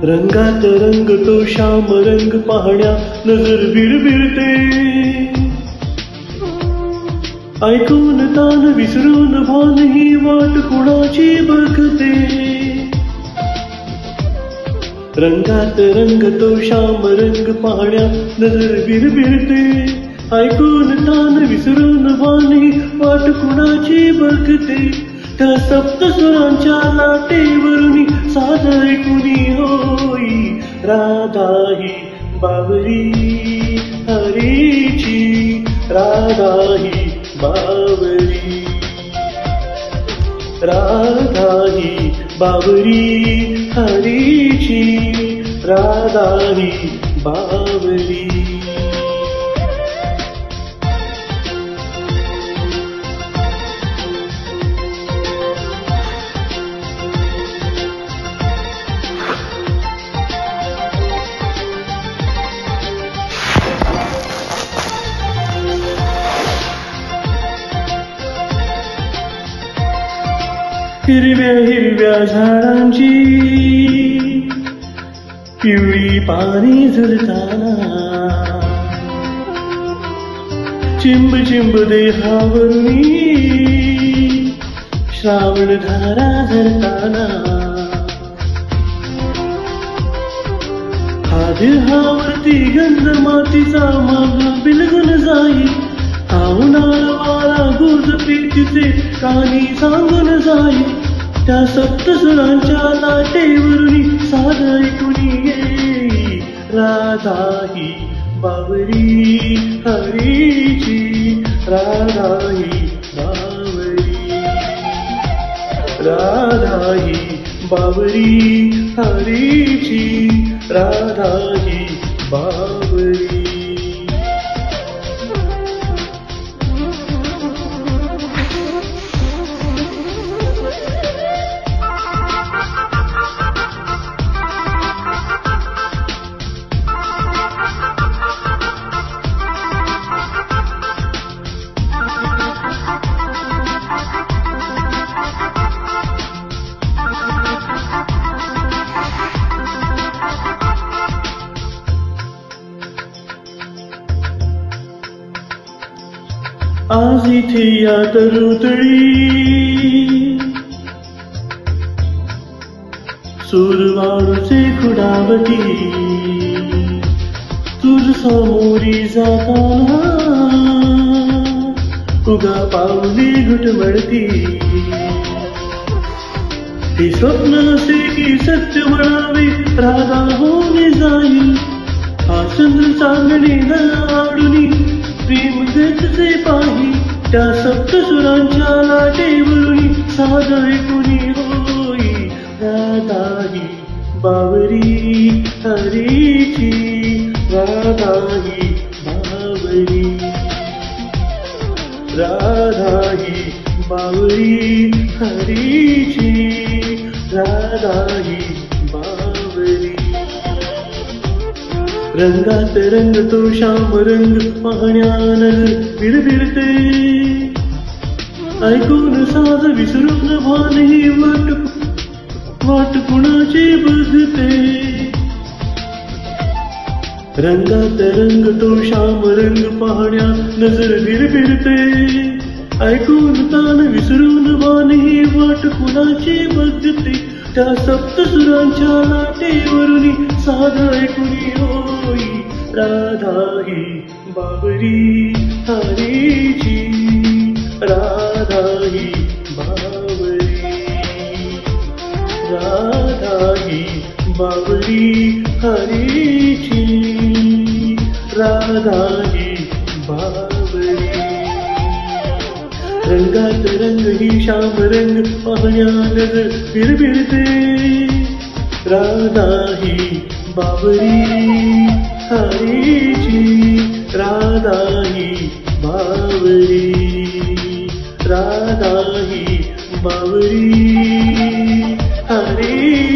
रंगात रंग तो श्याम रंग पाहण्या नजर भिरभिरते, ऐकून तान विसरून भान ही वाट कुणाची बघते. रंगात रंग तो श्याम रंग पाहण्या नजर भिरभिरते, ऐकून तान विसरून भान ही वाट कुणाची बघते. त्या सप्तस्वरांच्या लाटेवरून साध ऐकुनी होई, राधा ही बावरी हरीची, राधा ही बावरी, राधा ही बावरी हरीची, राधा ही बावरी. हिरव्या हिरव्या झाडांची पिवळी पाने झुलताना, चिंब चिंब देहावरुनी श्रावण धारा झरताना. हा देहावरती गंध मातीचा माग बिलगुन जाई, हा उन्हाळा वारा गुज प्रीतीचे कानी सांगून जाई. त्या सप्तस्वरांच्या लाटेवरून साध ऐकुनी येई, राधा ही बावरी हरीची, राधा ही बावरी, राधा ही बावरी हरीची, राधा ही बावरी. आज इथे या तरुतळी सूरवाडूचे खुडावती, तुझ समोरी जाताना उगा पावली घुटमळती. हे स्वप्न असे की सत्य म्हणावे, राधा होऊन जाईल. हा चंद्र चांदणे आडुनी प्रेम देतचे पाही, त्या सप्तसुरांच्या लाटेवरून साध ऐकुनी होई, राधा ही बावरी हरीची, राधा ही बावरी, राधा ही बावरी हरीची, राधा ही बावरी. रंगात रंग तो श्याम रंग पाहण्या नजर भिरभिरते, ऐकून साध विसरून भान ही वाट कुणाची बघते. रंगात रंग तो श्याम रंग पाहण्या नजर भिरभिरते, ऐकून तान विसरून भान ही वाट कुणाची बघते. त्या सप्तसुरांच्या लाटेवरून साध ऐकुनी होई, राधा ही बावरी हरीची, राधा ही बावरी, राधा ही बावरी हरीची, राधा ही बावरी. रंगात रंग ही श्याम रंग पाहण्या नजर भिरभिरते, राधा ही बावरी हरीची, राधा ही बावरी, राधा ही बावरी हरी.